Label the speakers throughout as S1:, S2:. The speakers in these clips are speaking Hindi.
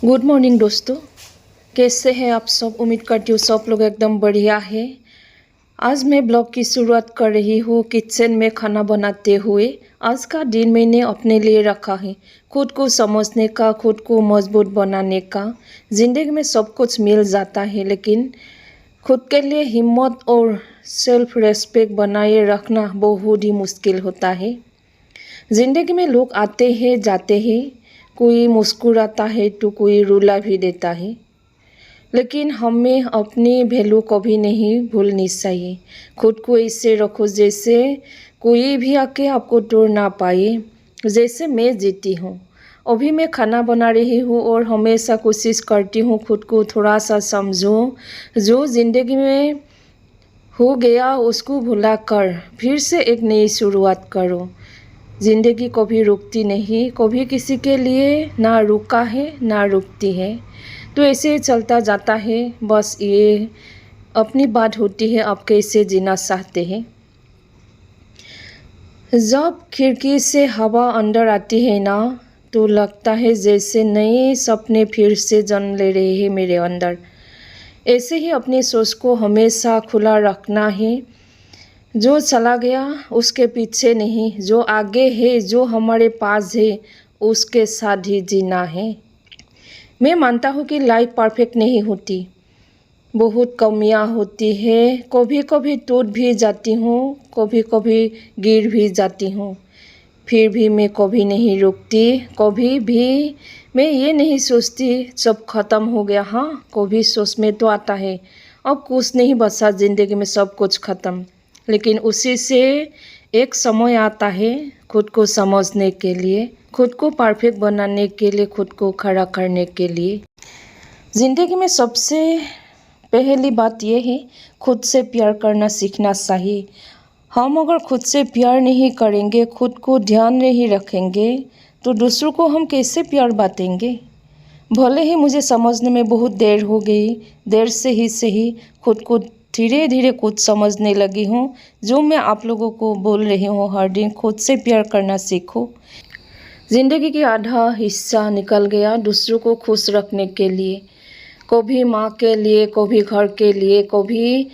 S1: गुड मॉर्निंग दोस्तों, कैसे हैं आप सब। उम्मीद करती हूँ सब लोग एकदम बढ़िया है। आज मैं ब्लॉग की शुरुआत कर रही हूँ किचन में खाना बनाते हुए। आज का दिन मैंने अपने लिए रखा है खुद को समझने का, खुद को मजबूत बनाने का। ज़िंदगी में सब कुछ मिल जाता है, लेकिन खुद के लिए हिम्मत और सेल्फ रेस्पेक्ट बनाए रखना बहुत ही मुश्किल होता है। ज़िंदगी में लोग आते हैं जाते हैं, कोई मुस्कुराता है तो कोई रुला भी देता है, लेकिन हमें अपनी वैल्यू कभी नहीं भूलनी चाहिए। खुद को ऐसे रखो जैसे कोई भी आके आपको तोड़ ना पाए। जैसे मैं जीती हूँ, अभी मैं खाना बना रही हूँ और हमेशा कोशिश करती हूँ खुद को थोड़ा सा समझूँ। जो ज़िंदगी में हो गया उसको भुला कर फिर से एक नई शुरुआत करो। ज़िंदगी कभी रुकती नहीं, कभी किसी के लिए ना रुका है ना रुकती है, तो ऐसे चलता जाता है। बस ये अपनी बात होती है, आप कैसे जीना चाहते हैं। जब खिड़की से हवा अंदर आती है ना, तो लगता है जैसे नए सपने फिर से जन्म ले रहे हैं मेरे अंदर। ऐसे ही अपनी सोच को हमेशा खुला रखना है। जो चला गया उसके पीछे नहीं, जो आगे है, जो हमारे पास है, उसके साथ ही जीना है। मैं मानता हूँ कि लाइफ परफेक्ट नहीं होती, बहुत कमियां होती है। कभी कभी टूट भी जाती हूँ, कभी कभी गिर भी जाती हूँ, फिर भी मैं कभी नहीं रुकती। कभी भी मैं ये नहीं सोचती सब खत्म हो गया। हाँ, कभी सोच में तो आता है अब कुछ नहीं बचा ज़िंदगी में, सब कुछ ख़त्म। लेकिन उसी से एक समय आता है खुद को समझने के लिए, खुद को परफेक्ट बनाने के लिए, खुद को खड़ा करने के लिए। ज़िंदगी में सबसे पहली बात यह है खुद से प्यार करना सीखना चाहिए। हम अगर खुद से प्यार नहीं करेंगे, खुद को ध्यान नहीं रखेंगे, तो दूसरों को हम कैसे प्यार बांटेंगे। भले ही मुझे समझने में बहुत देर हो गई, देर से ही सही खुद को धीरे धीरे कुछ समझने लगी हूँ। जो मैं आप लोगों को बोल रही हूँ हर दिन, खुद से प्यार करना सीखो। ज़िंदगी की आधा हिस्सा निकल गया दूसरों को खुश रखने के लिए, कभी माँ के लिए, कभी घर के लिए, कभी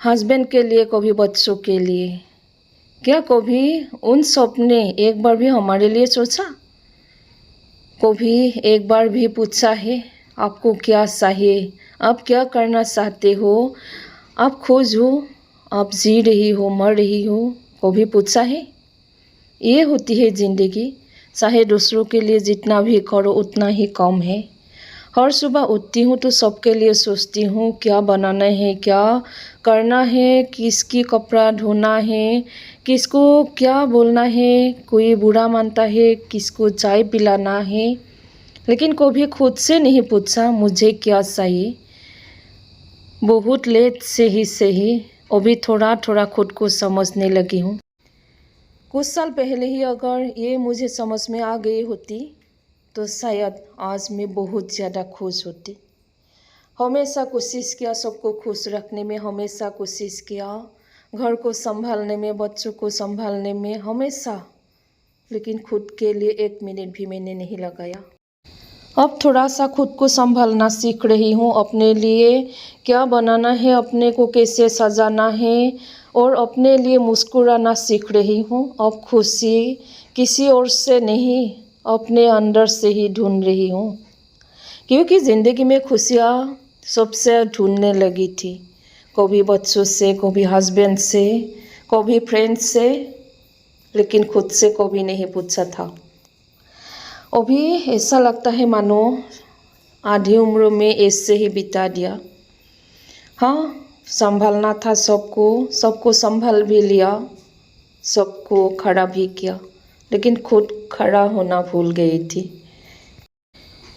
S1: हस्बैंड के लिए, कभी बच्चों के लिए। क्या कभी उन सब ने एक बार भी हमारे लिए सोचा? कभी एक बार भी पूछा है आपको क्या चाहिए, आप क्या करना चाहते हो, आप खुश हो, आप जी रही हो, मर रही हो? कभी पूछा है? ये होती है ज़िंदगी। चाहे दूसरों के लिए जितना भी करो उतना ही कम है। हर सुबह उठती हूँ तो सबके लिए सोचती हूँ क्या बनाना है, क्या करना है, किसकी कपड़ा धोना है, किसको क्या बोलना है। कोई बुरा मानता है, किसको चाय पिलाना है, लेकिन कभी खुद से नहीं पूछा मुझे क्या चाहिए। बहुत लेट से ही सही अभी थोड़ा थोड़ा खुद को समझने लगी हूँ। कुछ साल पहले ही अगर ये मुझे समझ में आ गई होती तो शायद आज मैं बहुत ज़्यादा खुश होती। हमेशा कोशिश किया सबको खुश रखने में, हमेशा कोशिश किया घर को संभालने में, बच्चों को संभालने में, हमेशा। लेकिन खुद के लिए एक मिनट भी मैंने नहीं लगाया। अब थोड़ा सा खुद को संभालना सीख रही हूँ। अपने लिए क्या बनाना है, अपने को कैसे सजाना है, और अपने लिए मुस्कुराना सीख रही हूँ। अब खुशी किसी और से नहीं, अपने अंदर से ही ढूंढ रही हूँ। क्योंकि ज़िंदगी में खुशियाँ सबसे ढूंढने लगी थी, कभी बच्चों से, कभी हस्बैंड से, कभी फ्रेंड से, लेकिन खुद से कभी नहीं पूछा था। अभी ऐसा लगता है मानो आधी उम्र में ऐसे ही बिता दिया। हाँ, संभालना था सबको, सबको संभाल भी लिया, सबको खड़ा भी किया, लेकिन खुद खड़ा होना भूल गई थी।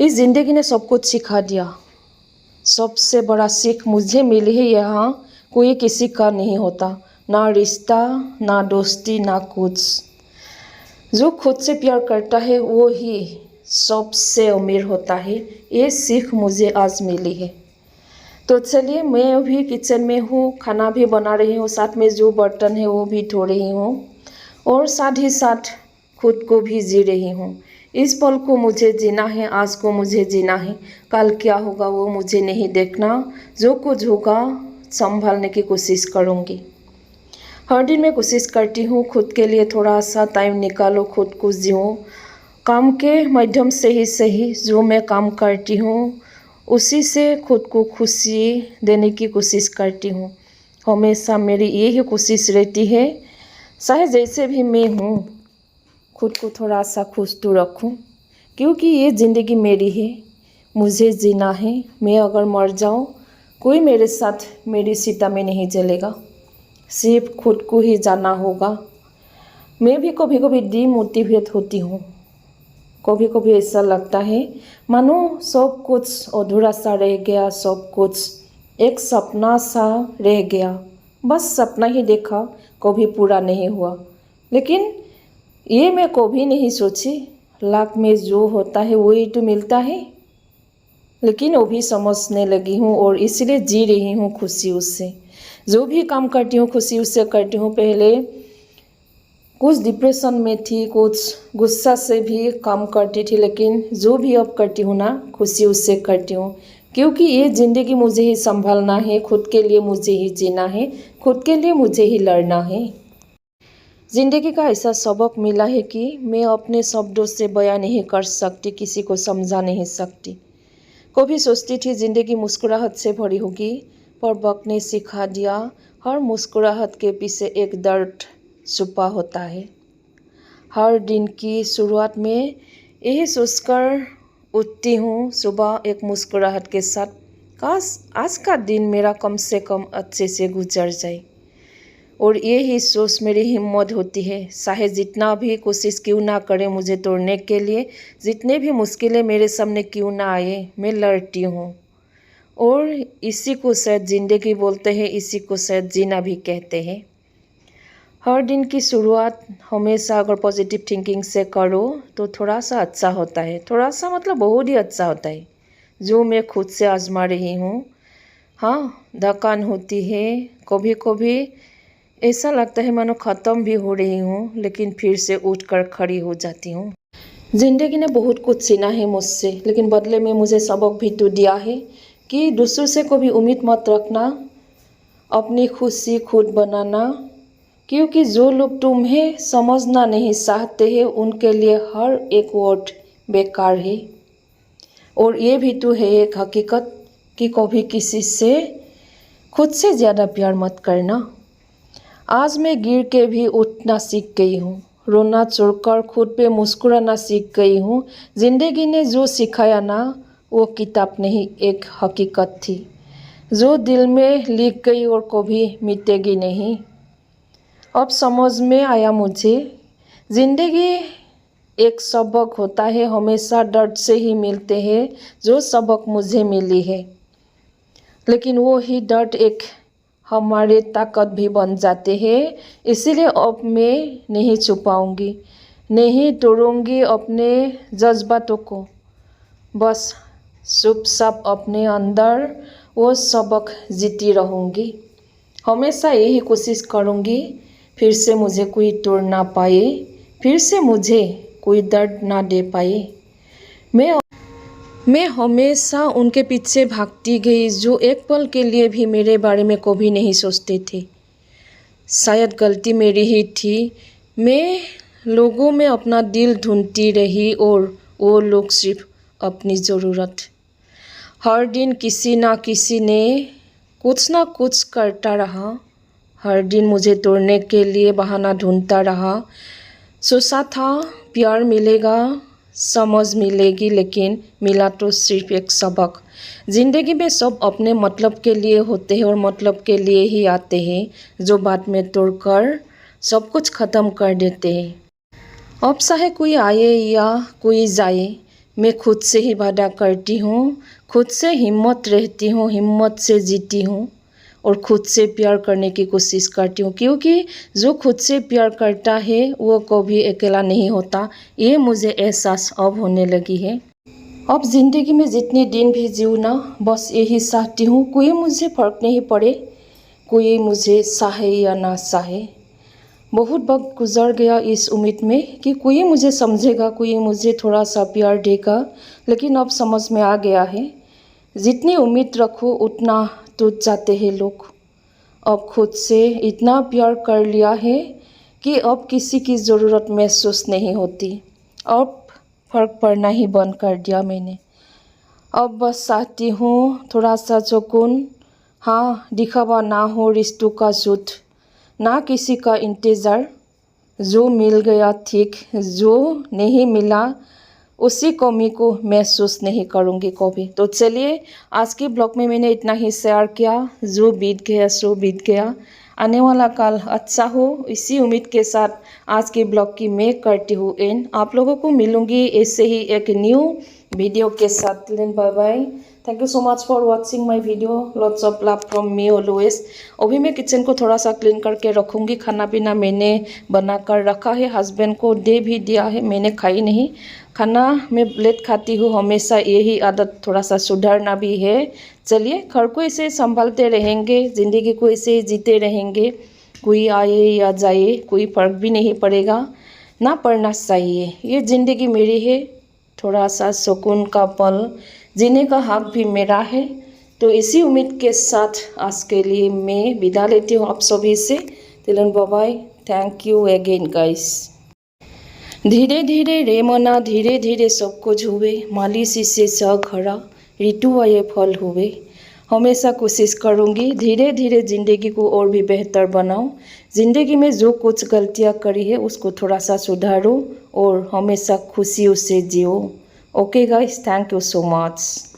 S1: इस ज़िंदगी ने सब कुछ सिखा दिया। सबसे बड़ा सीख मुझे मिली है यहाँ कोई किसी का नहीं होता, ना रिश्ता, ना दोस्ती, ना कुछ। जो खुद से प्यार करता है वो ही सबसे अमीर होता है। ये सीख मुझे आज मिली है। तो चलिए, मैं अभी किचन में हूँ, खाना भी बना रही हूँ, साथ में जो बर्तन है वो भी धो रही हूँ, और साथ ही साथ खुद को भी जी रही हूँ। इस पल को मुझे जीना है, आज को मुझे जीना है, कल क्या होगा वो मुझे नहीं देखना, जो कुछ होगा संभालने की कोशिश करूँगी। हर दिन मैं कोशिश करती हूँ खुद के लिए थोड़ा सा टाइम निकालो, खुद को जियो। काम के माध्यम से ही सही, जो मैं काम करती हूँ उसी से खुद को खुशी देने की कोशिश करती हूँ। हमेशा मेरी यही कोशिश रहती है, चाहे जैसे भी मैं हूँ खुद को थोड़ा सा खुश तो रखूँ, क्योंकि ये ज़िंदगी मेरी है, मुझे जीना है। मैं अगर मर जाऊँ कोई मेरे साथ मेरी सीता में नहीं चलेगा, सिर्फ खुद को ही जाना होगा। मैं भी कभी कभी डिमोटिवेट होती हूँ, कभी कभी ऐसा लगता है मानो सब कुछ अधूरा सा रह गया, सब कुछ एक सपना सा रह गया, बस सपना ही देखा, कभी पूरा नहीं हुआ। लेकिन ये मैं कभी नहीं सोची, लाख में जो होता है वही तो मिलता है। लेकिन वो भी समझने लगी हूँ और इसलिए जी रही हूँ खुशी उससे। जो भी काम करती हूँ खुशी उससे करती हूँ। पहले कुछ डिप्रेशन में थी, कुछ गुस्सा से भी काम करती थी, लेकिन जो भी अब करती हूँ ना खुशी उससे करती हूँ, क्योंकि ये ज़िंदगी मुझे ही संभालना है, खुद के लिए मुझे ही जीना है, खुद के लिए मुझे ही लड़ना है। ज़िंदगी का ऐसा सबक मिला है कि मैं अपने शब्दों से बयां नहीं कर सकती, किसी को समझा नहीं सकती। कभी सोचती थी ज़िंदगी मुस्कुराहट से भरी होगी, पर वक्त ने सिखा दिया हर मुस्कुराहट के पीछे एक दर्द छुपा होता है। हर दिन की शुरुआत में यही सोचकर उठती हूँ सुबह एक मुस्कुराहट के साथ, काश आज का दिन मेरा कम से कम अच्छे से गुजर जाए। और ये ही सोच मेरी हिम्मत होती है, चाहे जितना भी कोशिश क्यों ना करे मुझे तोड़ने के लिए, जितने भी मुश्किलें मेरे सामने क्यों ना आए, मैं लड़ती हूँ। और इसी को शायद ज़िंदगी बोलते हैं, इसी को शायद जीना भी कहते हैं। हर दिन की शुरुआत हमेशा अगर पॉजिटिव थिंकिंग से करो तो थोड़ा सा अच्छा होता है, थोड़ा सा मतलब बहुत ही अच्छा होता है, जो मैं खुद से आजमा रही हूँ। हाँ, थकान होती है, कभी कभी ऐसा लगता है मानो ख़त्म भी हो रही हूँ, लेकिन फिर से उठकर खड़ी हो जाती हूँ। ज़िंदगी ने बहुत कुछ छीना है मुझसे, लेकिन बदले में मुझे सबक भी तो दिया है कि दूसरों से कभी उम्मीद मत रखना, अपनी खुशी खुद बनाना, क्योंकि जो लोग तुम्हें समझना नहीं चाहते हैं उनके लिए हर एक वर्ड बेकार है। और ये भी तो है एक हकीकत कि कभी किसी से खुद से ज़्यादा प्यार मत करना। आज मैं गिर के भी उठना सीख गई हूँ, रोना छोड़कर खुद पे मुस्कुराना सीख गई हूँ। ज़िंदगी ने जो सिखाया ना वो किताब नहीं, एक हकीकत थी जो दिल में लिख गई और कभी मिटेगी नहीं। अब समझ में आया मुझे, ज़िंदगी एक सबक होता है, हमेशा दर्द से ही मिलते हैं जो सबक मुझे मिली है, लेकिन वो ही दर्द एक हमारे ताकत भी बन जाते हैं। इसीलिए अब मैं नहीं छुपाऊंगी, नहीं तोड़ूंगी अपने जज्बातों को, बस चुपचाप अपने अंदर वो सबक जीती रहूंगी। हमेशा यही कोशिश करूंगी फिर से मुझे कोई तोड़ ना पाए, फिर से मुझे कोई दर्द ना दे पाए। मैं हमेशा उनके पीछे भागती गई जो एक पल के लिए भी मेरे बारे में कभी नहीं सोचते थे। शायद गलती मेरी ही थी, मैं लोगों में अपना दिल ढूंढती रही और वो लोग सिर्फ अपनी ज़रूरत। हर दिन किसी ना किसी ने कुछ ना कुछ करता रहा, हर दिन मुझे तोड़ने के लिए बहाना ढूंढता रहा। सोचा था प्यार मिलेगा, समझ मिलेगी, लेकिन मिला तो सिर्फ एक सबक। ज़िंदगी में सब अपने मतलब के लिए होते हैं और मतलब के लिए ही आते हैं, जो बाद में तोड़कर सब कुछ ख़त्म कर देते हैं। अब चाहे कोई आए या कोई जाए, मैं खुद से ही वादा करती हूँ, खुद से हिम्मत रहती हूँ, हिम्मत से जीती हूँ और खुद से प्यार करने की कोशिश करती हूँ, क्योंकि जो खुद से प्यार करता है वो कभी अकेला नहीं होता। ये मुझे एहसास अब होने लगी है। अब ज़िंदगी में जितने दिन भी जीऊँ ना, बस यही चाहती हूँ कोई मुझे फ़र्क नहीं पड़े, कोई मुझे चाहे या ना चाहे, बहुत वक्त गुजर गया इस उम्मीद में कि कोई मुझे समझेगा, कोई मुझे थोड़ा सा प्यार देगा, लेकिन अब समझ में आ गया है जितनी उम्मीद रखो उतना टूट जाते हैं लोग। अब खुद से इतना प्यार कर लिया है कि अब किसी की ज़रूरत महसूस नहीं होती। अब फर्क पड़ना ही बंद कर दिया मैंने। अब बस चाहती हूँ थोड़ा सा सुकून, हाँ दिखावा ना हो रिश्तों का झूठ, ना किसी का इंतज़ार। जो मिल गया ठीक, जो नहीं मिला उसी कमी को महसूस नहीं करूँगी कभी। तो चलिए आज के ब्लॉग में मैंने इतना ही शेयर किया। जो बीत गया सो बीत गया, आने वाला कल अच्छा हो, इसी उम्मीद के साथ आज के ब्लॉग की मैं करती हूँ एंड। आप लोगों को मिलूंगी ऐसे ही एक न्यू वीडियो के साथ। Bye bye. Thank you so much for watching my video. Lots of love from me always. अभी मैं किचन को थोड़ा सा क्लीन करके रखूँगी। खाना पीना मैंने बना कर रखा है, हस्बैंड को दे भी दिया है, मैंने खाई नहीं। खाना मैं लेट खाती हूँ हमेशा, यही आदत थोड़ा सा सुधारना भी है। चलिए घर को ऐसे संभालते रहेंगे, ज़िंदगी को ऐसे जीते रहेंगे। कोई आए या जाए कोई फ़र्क भी नहीं पड़ेगा, ना पड़ना चाहिए। ये ज़िंदगी मेरी है, थोड़ा सा सुकून का पल जीने का हक भी मेरा है। तो इसी उम्मीद के साथ आज के लिए मैं विदा लेती हूँ आप सभी से। तिलन bye. Thank you again guys. धीरे धीरे रे मना, धीरे धीरे सब कुछ हुए, मालिश से स घड़ा ऋतु आए फल हुए। हमेशा कोशिश करूँगी धीरे धीरे ज़िंदगी को और भी बेहतर बनाऊँ। ज़िंदगी में जो कुछ गलतियाँ करी है उसको थोड़ा सा सुधारो और हमेशा खुशियों से जियो। Okay guys, thank you so much.